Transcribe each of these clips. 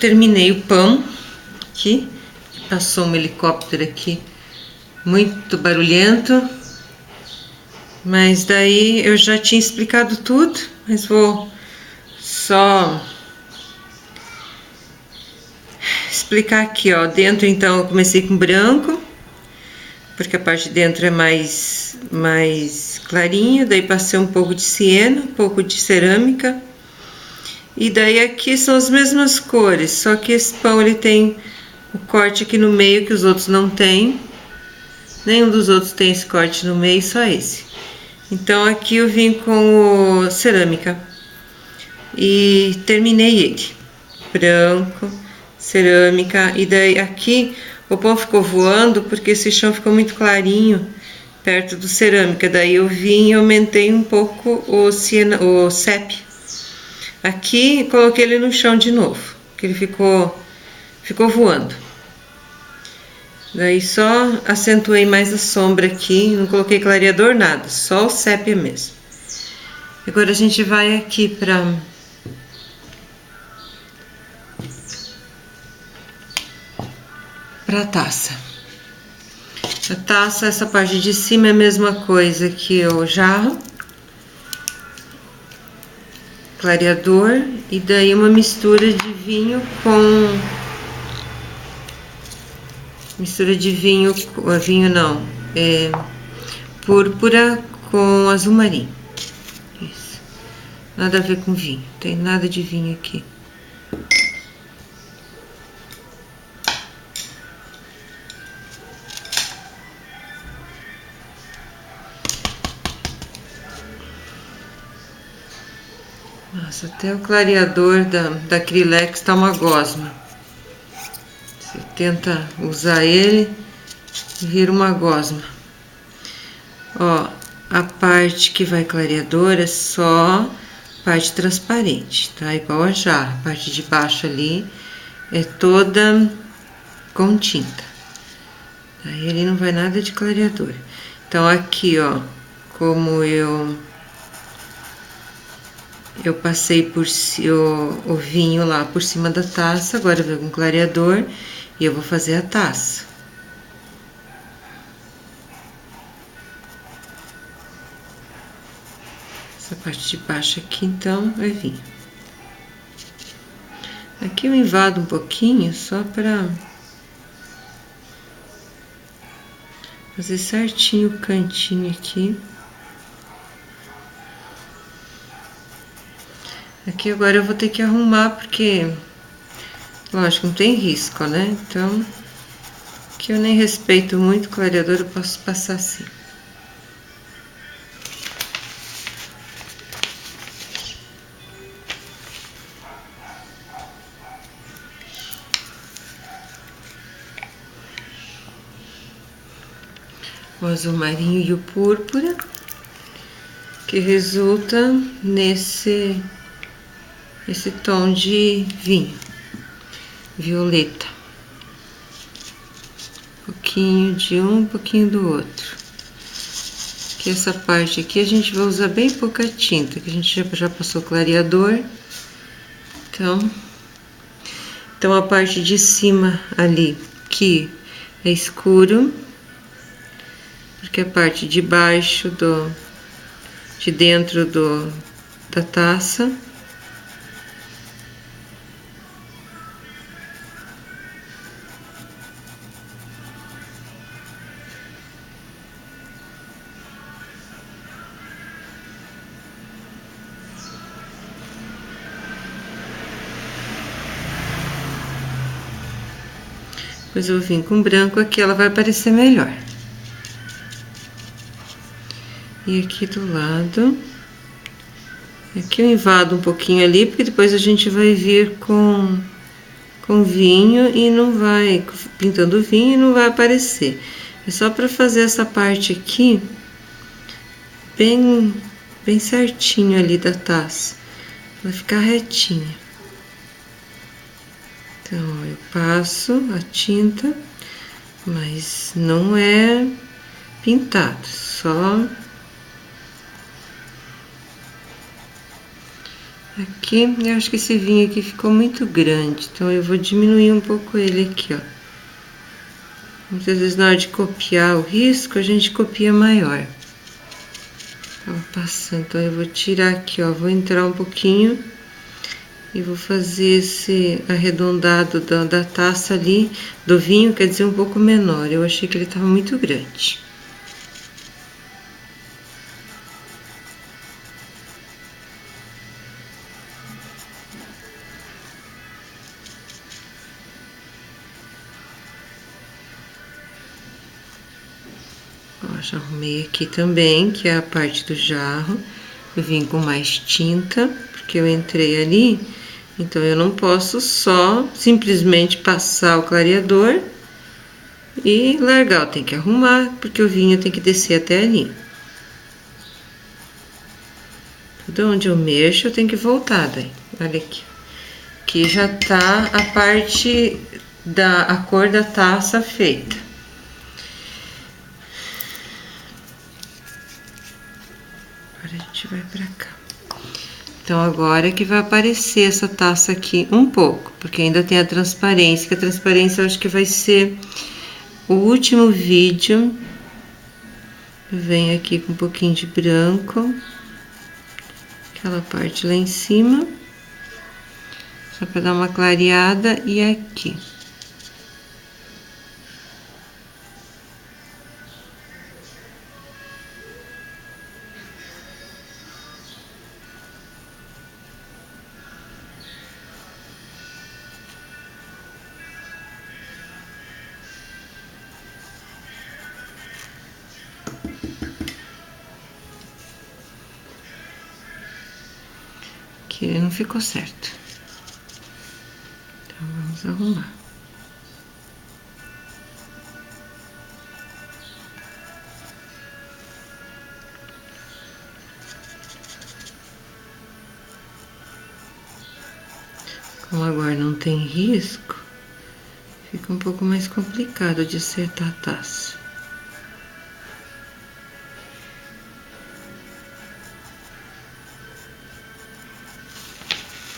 terminei o pão aqui. Passou um helicóptero aqui, muito barulhento. Mas daí eu já tinha explicado tudo, mas vou só explicar aqui, ó. Dentro, então, eu comecei com branco, porque a parte de dentro é mais clarinha. Daí passei um pouco de siena, um pouco de cerâmica. E daí aqui são as mesmas cores, só que esse pão ele tem o corte aqui no meio que os outros não têm. Nenhum dos outros tem esse corte no meio, só esse. Então aqui eu vim com o cerâmica e terminei ele. Branco, cerâmica, e daí aqui o pão ficou voando porque esse chão ficou muito clarinho perto do cerâmica. Daí eu vim e aumentei um pouco o CEP. Aqui coloquei ele no chão de novo, que ele ficou voando. Daí só acentuei mais a sombra aqui, não coloquei clareador, nada, só o sépia mesmo. Agora a gente vai aqui para a taça. A taça, essa parte de cima é a mesma coisa que o jarro, clareador, e daí uma mistura de vinho com... púrpura com azul marinho. Isso. Nada a ver com vinho, tem nada de vinho aqui. Nossa, até o clareador da Acrylex tá uma gosma. Você tenta usar ele, vira uma gosma. Ó, a parte que vai clareador é só parte transparente, tá? Igual a jarra. A parte de baixo ali é toda com tinta. Aí ele não vai nada de clareador. Então aqui, ó, como eu passei o vinho lá por cima da taça, agora eu vou com clareador e eu vou fazer a taça. Essa parte de baixo aqui, então, vai vir. Aqui eu invado um pouquinho, só para fazer certinho o cantinho aqui. Aqui agora eu vou ter que arrumar, porque, lógico, não tem risco, né? Então, aqui eu nem respeito muito o clareador, eu posso passar assim. O azul marinho e o púrpura, que resulta nesse tom de vinho, violeta. Um pouquinho de um pouquinho do outro. Que essa parte aqui a gente vai usar bem pouca tinta, que a gente já passou clareador. Então a parte de cima ali, que é escuro, porque a parte de baixo de dentro da taça depois eu vou vir com branco aqui, ela vai aparecer melhor. E aqui do lado, aqui eu invado um pouquinho ali, porque depois a gente vai vir com vinho e não vai, pintando vinho e não vai aparecer. É só para fazer essa parte aqui bem certinho ali da taça, vai ficar retinha. Então, eu passo a tinta, mas não é pintado, só Aqui, eu acho que esse vinho aqui ficou muito grande, então eu vou diminuir um pouco ele aqui, ó. Muitas vezes na hora de copiar o risco, a gente copia maior. Tava passando, então eu vou tirar aqui, ó, vou entrar um pouquinho e vou fazer esse arredondado da taça ali, do vinho, quer dizer, um pouco menor. Eu achei que ele tava muito grande. Ó, já arrumei aqui também, que é a parte do jarro. Eu vim com mais tinta, porque eu entrei ali, então eu não posso só simplesmente passar o clareador e largar. Eu tenho que arrumar, porque o vinho tem que descer até ali. Tudo onde eu mexo, eu tenho que voltar daí. Olha aqui. Aqui já tá a parte a cor da taça feita. Agora a gente vai pra cá. Então agora é que vai aparecer essa taça aqui um pouco, porque ainda tem a transparência, que a transparência eu acho que vai ser o último vídeo. Vem aqui com um pouquinho de branco, aquela parte lá em cima, só para dar uma clareada, e aqui. Que não ficou certo. Então vamos arrumar. Como agora não tem risco, fica um pouco mais complicado de acertar a taça.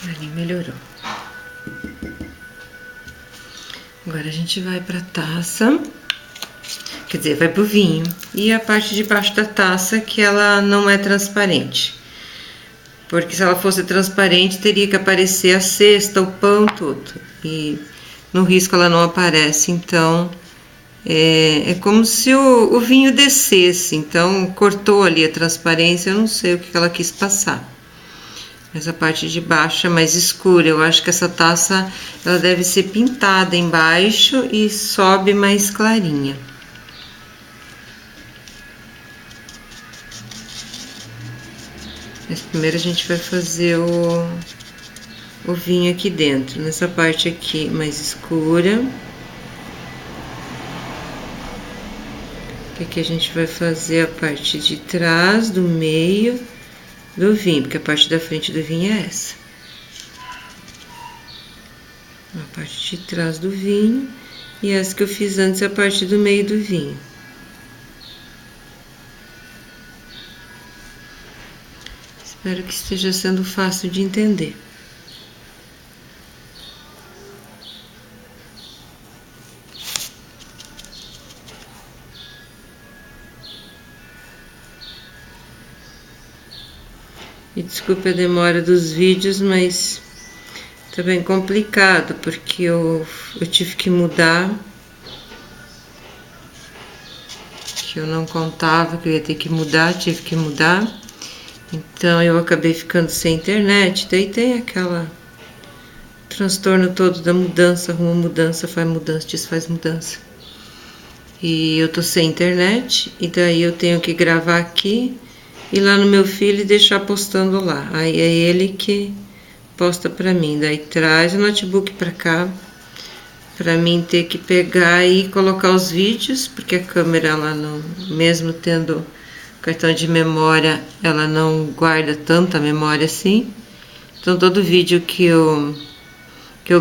Ali melhorou. Agora a gente vai para a taça, quer dizer, vai pro vinho. E a parte de baixo da taça, que ela não é transparente. Porque se ela fosse transparente, teria que aparecer a cesta, o pão, tudo. E no risco ela não aparece, então é como se o vinho descesse. Então cortou ali a transparência, eu não sei o que ela quis passar. Mas a parte de baixo é mais escura. Eu acho que essa taça ela deve ser pintada embaixo e sobe mais clarinha. Mas primeiro a gente vai fazer o vinho aqui dentro, nessa parte aqui mais escura. Aqui a gente vai fazer a parte de trás, do meio do vinho, porque a parte da frente do vinho é essa. A parte de trás do vinho, e essa que eu fiz antes é a parte do meio do vinho. Espero que esteja sendo fácil de entender. E desculpe a demora dos vídeos, mas tá bem complicado, porque eu tive que mudar, que eu não contava que eu ia ter que mudar, tive que mudar. Então eu acabei ficando sem internet, daí tem aquela transtorno todo da mudança, arruma mudança, faz mudança, desfaz mudança. E eu tô sem internet, e daí eu tenho que gravar aqui, ir lá no meu filho e deixar postando lá. Aí é ele que posta pra mim, daí traz o notebook pra cá, pra mim ter que pegar e colocar os vídeos, porque a câmera, ela não, mesmo tendo cartão de memória, ela não guarda tanta memória assim. Então todo vídeo que eu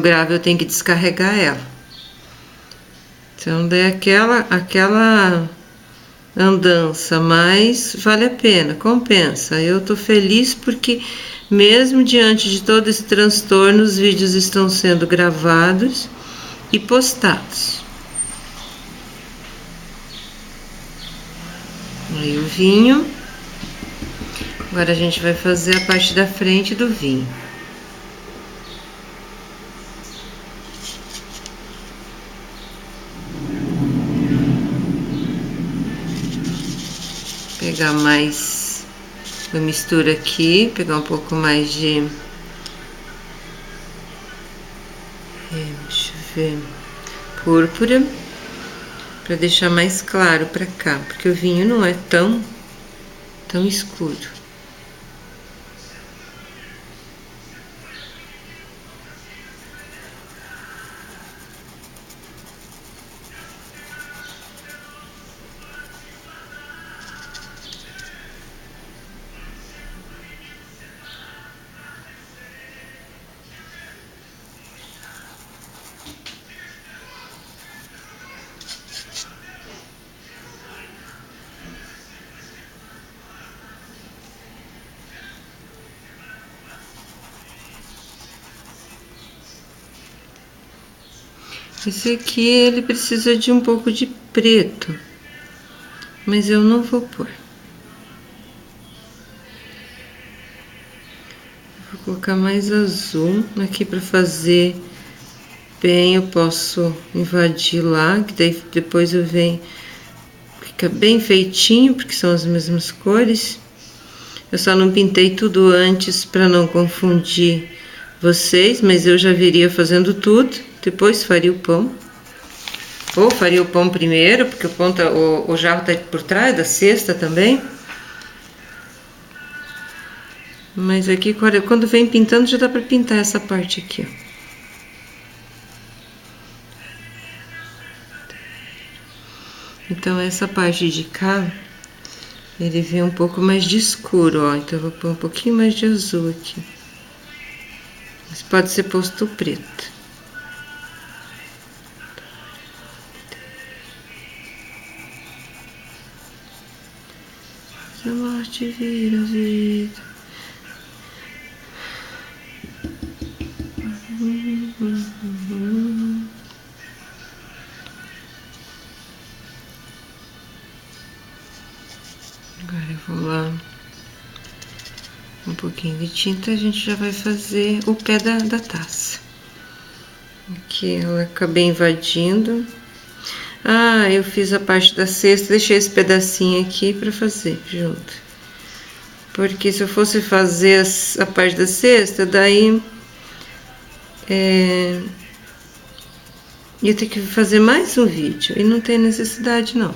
gravo eu tenho que descarregar ela. Então daí aquela andança, mas vale a pena, compensa. Eu tô feliz porque Mesmo diante de todo esse transtorno, os vídeos estão sendo gravados e postados. Aí o vinho. Agora a gente vai fazer a parte da frente do vinho. Pegar mais uma mistura aqui, pegar um pouco mais de, deixa eu ver, púrpura, para deixar mais claro para cá, porque o vinho não é tão escuro. Esse aqui ele precisa de um pouco de preto, mas eu não vou pôr. Vou colocar mais azul aqui para fazer bem. Eu posso invadir lá, que daí depois eu venho, fica bem feitinho, porque são as mesmas cores. Eu só não pintei tudo antes para não confundir vocês, mas eu já viria fazendo tudo. Depois faria o pão. Ou faria o pão primeiro, porque o jarro tá por trás da cesta também. Mas aqui, quando vem pintando, já dá para pintar essa parte aqui, ó. Então, essa parte de cá, ele vem um pouco mais de escuro, ó. Então, eu vou pôr um pouquinho mais de azul aqui. Mas pode ser posto preto. A morte vira vida. Agora eu vou lá. Um pouquinho de tinta, a gente já vai fazer o pé da taça. Aqui ela acabei invadindo. Ah, eu fiz a parte da cesta, deixei esse pedacinho aqui para fazer junto. Porque se eu fosse fazer a parte da cesta, daí ia ter que fazer mais um vídeo e não tem necessidade não.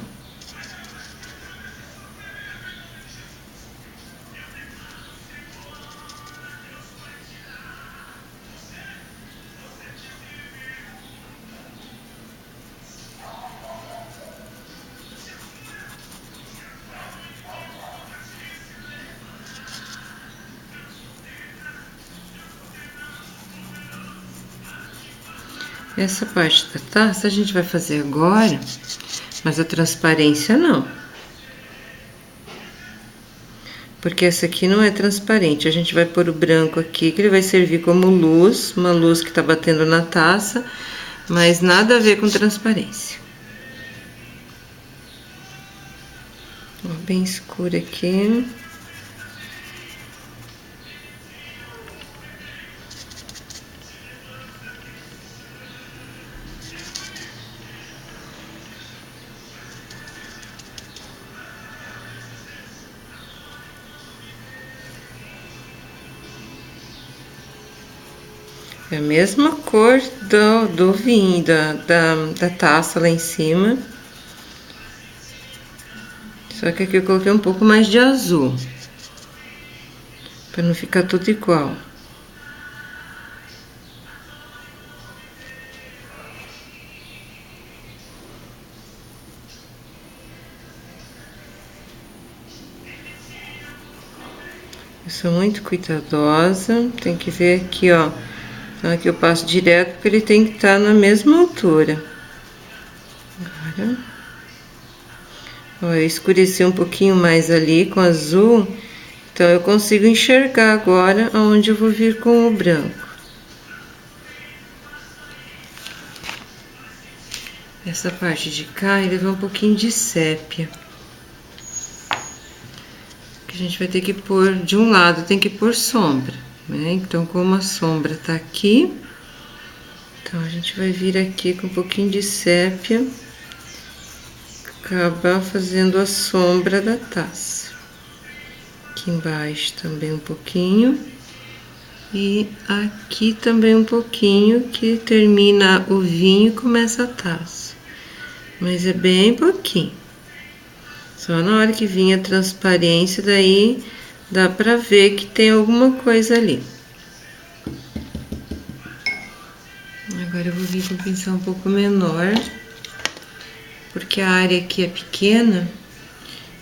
Essa parte da taça a gente vai fazer agora, mas a transparência não. Porque essa aqui não é transparente. A gente vai pôr o branco aqui, que ele vai servir como luz, uma luz que tá batendo na taça, mas nada a ver com transparência. Ó, bem escuro aqui. É a mesma cor do vinho, da taça lá em cima. Só que aqui eu coloquei um pouco mais de azul. Para não ficar tudo igual. Eu sou muito cuidadosa. Tem que ver aqui, ó. Então aqui eu passo direto porque ele tem que estar na mesma altura. Agora, ó, eu escureci um pouquinho mais ali com azul, Então, eu consigo enxergar agora aonde eu vou vir com o branco. Essa parte de cá, ele vai um pouquinho de sépia. Que a gente vai ter que pôr, de um lado tem que pôr sombra, né? Então, como a sombra tá aqui, então a gente vai vir aqui com um pouquinho de sépia, acabar fazendo a sombra da taça. Aqui embaixo também um pouquinho. E aqui também um pouquinho, que termina o vinho e começa a taça. Mas é bem pouquinho. Só na hora que vinha a transparência, daí dá pra ver que tem alguma coisa ali. Agora eu vou vir com o pincel um pouco menor, porque a área aqui é pequena.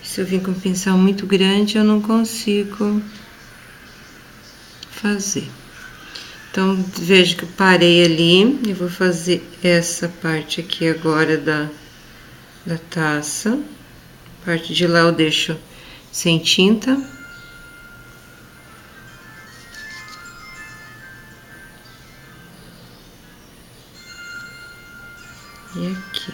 Se eu vir com o pincel muito grande, eu não consigo fazer. Então, vejo que eu parei ali e vou fazer essa parte aqui agora da taça. A parte de lá eu deixo sem tinta. E aqui.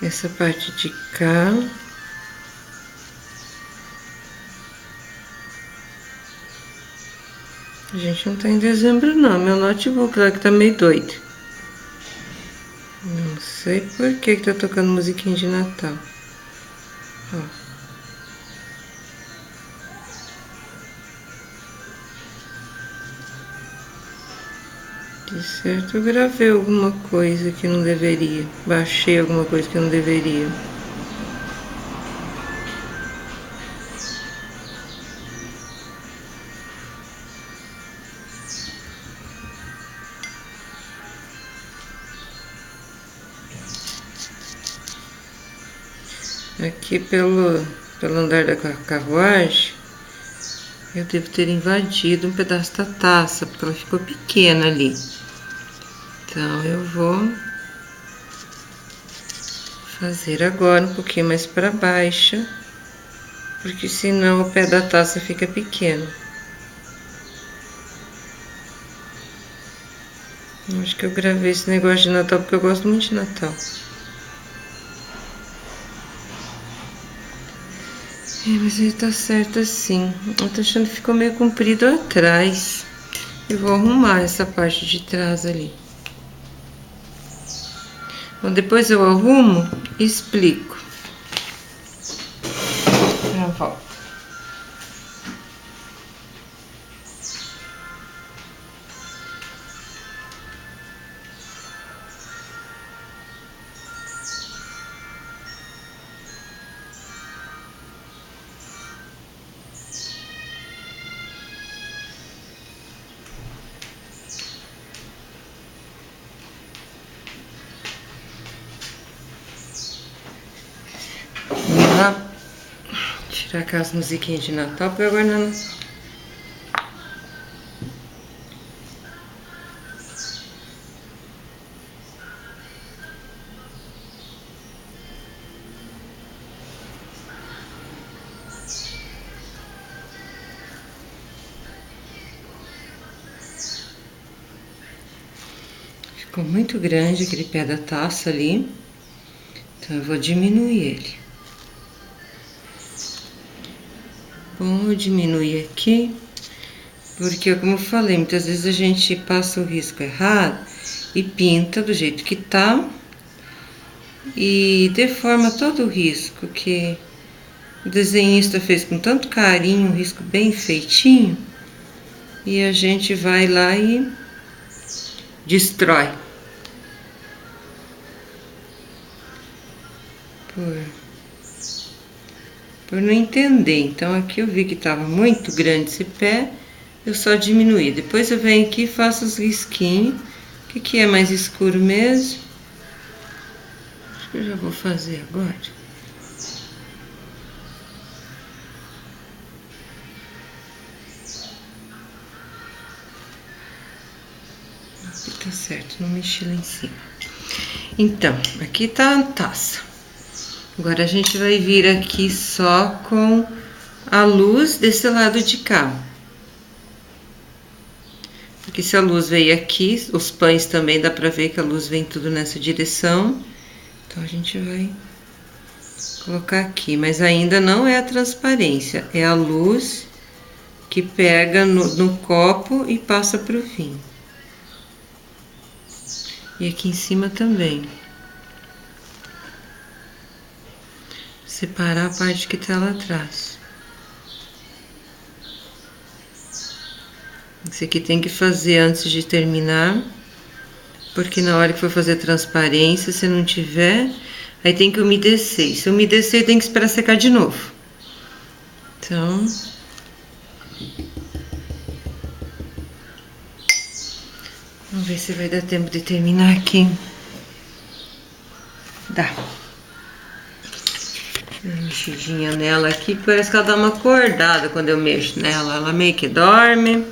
Essa parte de cá. A gente não tá em dezembro não, meu notebook lá que tá meio doido. Não sei por que tá tocando musiquinha de Natal. Ó. De certo eu gravei alguma coisa que não deveria. Baixei alguma coisa que não deveria. Aqui pelo andar da carruagem, eu devo ter invadido um pedaço da taça, porque ela ficou pequena ali. Então, eu vou fazer agora um pouquinho mais para baixo, porque senão o pé da taça fica pequeno. Acho que eu gravei esse negócio de Natal porque eu gosto muito de Natal. Mas ele tá certo assim. Eu tô achando que ficou meio comprido atrás. Eu vou arrumar essa parte de trás ali. Bom, depois eu arrumo e explico. Já volto. Vamos lá tirar aquelas musiquinhas de Natal para eu guardar no... Ficou muito grande aquele pé da taça ali, então eu vou diminuir ele. Bom, eu diminuir aqui, porque como eu falei, muitas vezes a gente passa o risco errado e pinta do jeito que tá e deforma todo o risco que o desenhista fez com tanto carinho, um risco bem feitinho, e a gente vai lá e destrói. Por não entender. Então aqui eu vi que estava muito grande esse pé, eu só diminuí. Depois eu venho aqui e faço os risquinhos, que aqui é mais escuro mesmo. Acho que eu já vou fazer agora. Aqui tá certo, não mexi lá em cima. Então, aqui tá a taça. Agora a gente vai vir aqui só com a luz desse lado de cá. Porque se a luz veio aqui, os pães também dá pra ver que a luz vem tudo nessa direção. Então a gente vai colocar aqui, mas ainda não é a transparência, é a luz que pega no copo e passa pro vinho. E aqui em cima também. Separar a parte que tá lá atrás. Isso aqui tem que fazer antes de terminar, porque na hora que for fazer transparência, se não tiver, aí tem que umedecer. Se umedecer, tem que esperar secar de novo. Então, vamos ver se vai dar tempo de terminar aqui. Dá. Uma mexidinha nela aqui, parece que ela dá uma acordada quando eu mexo nela. Ela meio que dorme.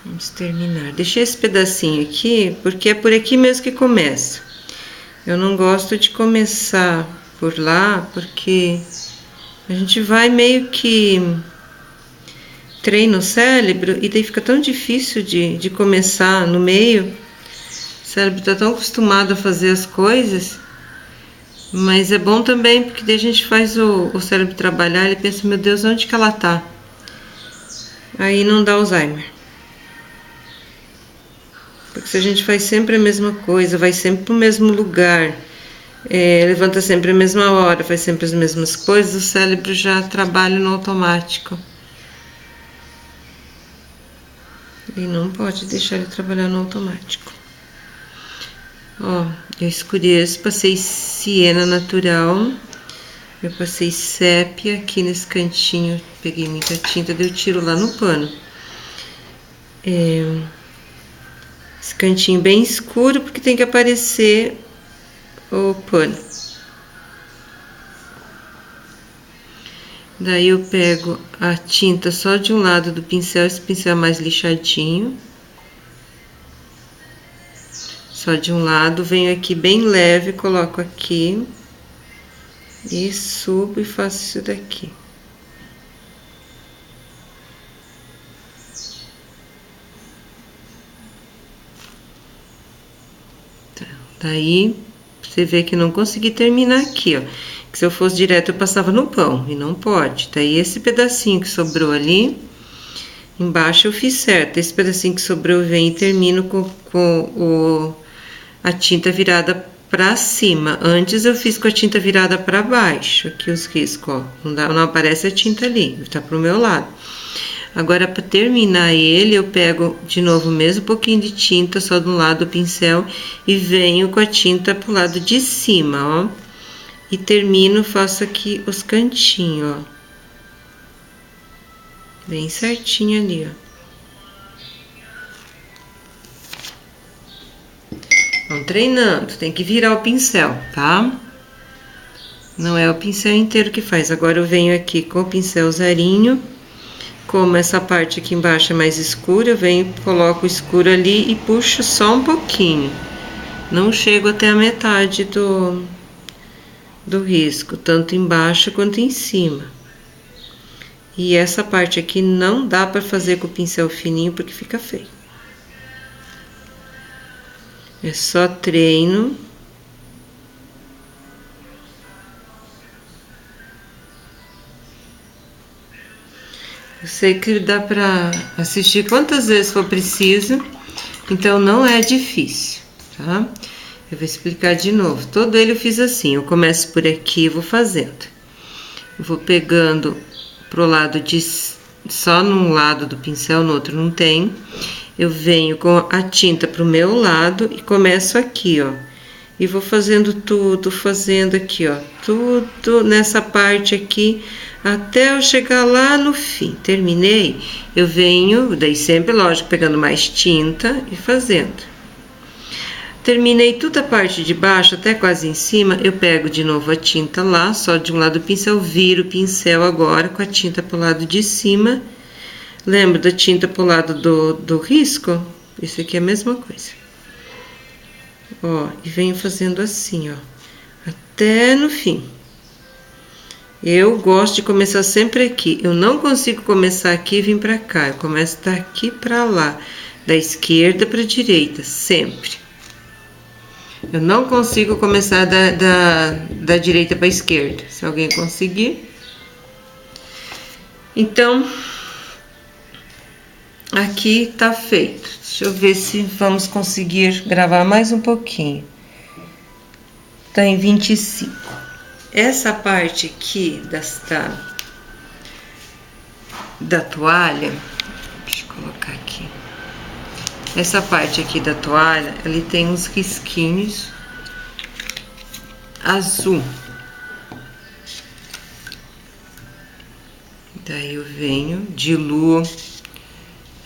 Vamos terminar. Deixei esse pedacinho aqui, porque é por aqui mesmo que começa. Eu não gosto de começar por lá, porque a gente vai meio que treina o cérebro e daí fica tão difícil de começar no meio. O cérebro está tão acostumado a fazer as coisas, mas é bom também, porque daí a gente faz o cérebro trabalhar, ele pensa, meu Deus, onde que ela tá? Aí não dá Alzheimer. Porque se a gente faz sempre a mesma coisa, vai sempre para o mesmo lugar, levanta sempre a mesma hora, faz sempre as mesmas coisas, o cérebro já trabalha no automático. E não pode deixar ele trabalhar no automático. Ó, eu escureço, passei siena natural, eu passei sépia aqui nesse cantinho, peguei muita tinta, daí eu tiro lá no pano. Esse cantinho bem escuro, porque tem que aparecer o pano. Daí eu pego a tinta só de um lado do pincel, esse pincel é mais lixadinho. Só de um lado, venho aqui bem leve, coloco aqui. E subo e faço isso daqui. Daí, você vê que não consegui terminar aqui, ó. Que se eu fosse direto, eu passava no pão, e não pode. Daí, esse pedacinho que sobrou ali, embaixo eu fiz certo. Esse pedacinho que sobrou, eu venho e termino com a tinta virada pra cima. Antes eu fiz com a tinta virada pra baixo, aqui os riscos, ó. Não aparece a tinta ali, tá pro meu lado. Agora, para terminar ele, eu pego de novo o mesmo pouquinho de tinta, só de um lado do pincel, e venho com a tinta pro lado de cima, ó. E termino, faço aqui os cantinhos, ó. Bem certinho ali, ó. Vamos treinando, tem que virar o pincel, tá? Não é o pincel inteiro que faz. Agora eu venho aqui com o pincel zarinho. Como essa parte aqui embaixo é mais escura, eu venho, coloco o escuro ali e puxo só um pouquinho. Não chego até a metade do risco, tanto embaixo quanto em cima. E essa parte aqui não dá para fazer com o pincel fininho porque fica feio. É só treino. Eu sei que dá para assistir quantas vezes for preciso, então não é difícil, tá? Eu vou explicar de novo. Todo ele eu fiz assim, eu começo por aqui e vou fazendo. Eu vou pegando pro lado só num lado do pincel, no outro não tem. Eu venho com a tinta pro meu lado e começo aqui, ó. E vou fazendo tudo, fazendo aqui, ó, tudo nessa parte aqui, até eu chegar lá no fim. Terminei, eu venho, daí sempre, lógico, pegando mais tinta e fazendo. Terminei toda a parte de baixo, até quase em cima, eu pego de novo a tinta lá, só de um lado do pincel, viro o pincel agora com a tinta pro lado de cima. Lembra da tinta pro lado do risco? Isso aqui é a mesma coisa. Ó, e venho fazendo assim, ó, até no fim. Eu gosto de começar sempre aqui. Eu não consigo começar aqui e vir pra cá. Eu começo daqui pra lá, da esquerda pra direita, sempre. Eu não consigo começar da direita pra esquerda. Se alguém conseguir. Então, aqui tá feito. Deixa eu ver se vamos conseguir gravar mais um pouquinho. Tá em 25. Essa parte aqui da toalha, deixa eu colocar aqui. Essa parte aqui da toalha, ele tem uns risquinhos azul. Daí eu venho, diluo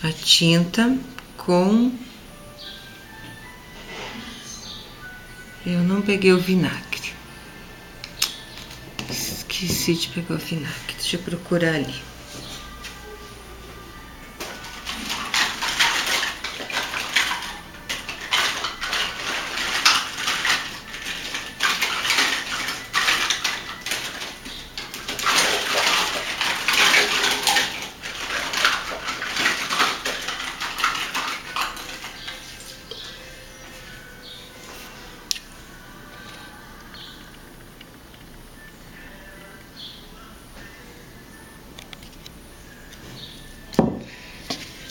a tinta com... Eu não peguei o vinagre. Esqueci de pegar o vinagre. Deixa eu procurar ali.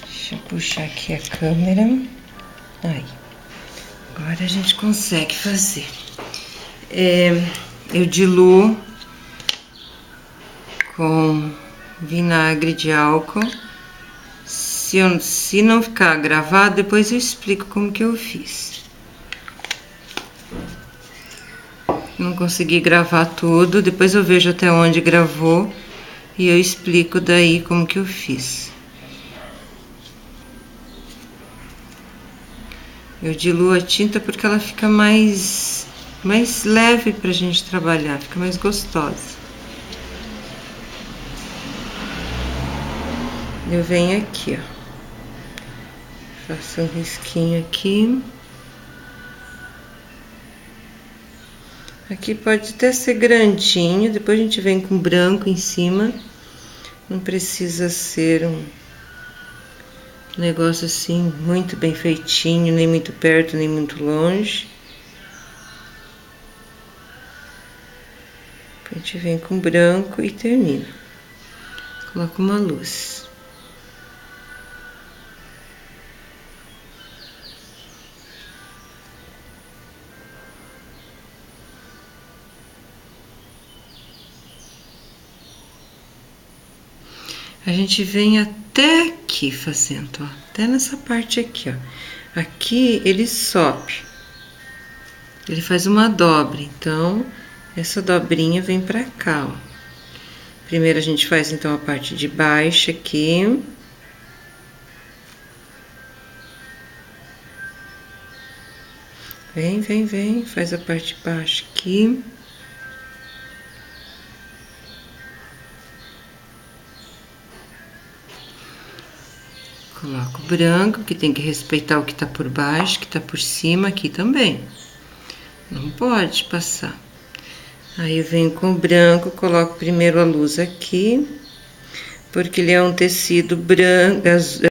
Deixa eu puxar aqui a câmera. Aí. Agora a gente consegue fazer. Eu diluo com vinagre de álcool. Se não ficar gravado, depois eu explico como que eu fiz. Não consegui gravar tudo, depois eu vejo até onde gravou e eu explico daí como que eu fiz. Eu diluo a tinta porque ela fica mais leve pra gente trabalhar, fica mais gostosa. Eu venho aqui, ó, faço um risquinho aqui. Aqui pode até ser grandinho, depois a gente vem com branco em cima. Não precisa ser um negócio assim muito bem feitinho, nem muito perto, nem muito longe. A gente vem com branco e termina. Coloca uma luz. A gente vem até aqui fazendo, ó, até nessa parte aqui, ó. Aqui ele sobe, ele faz uma dobra, então essa dobrinha vem pra cá, ó. Primeiro a gente faz então a parte de baixo aqui. Vem, faz a parte de baixo aqui. Coloco o branco, que tem que respeitar o que tá por baixo, que tá por cima aqui também. Não pode passar. Aí eu venho com o branco, coloco primeiro a luz aqui, porque ele é um tecido branco,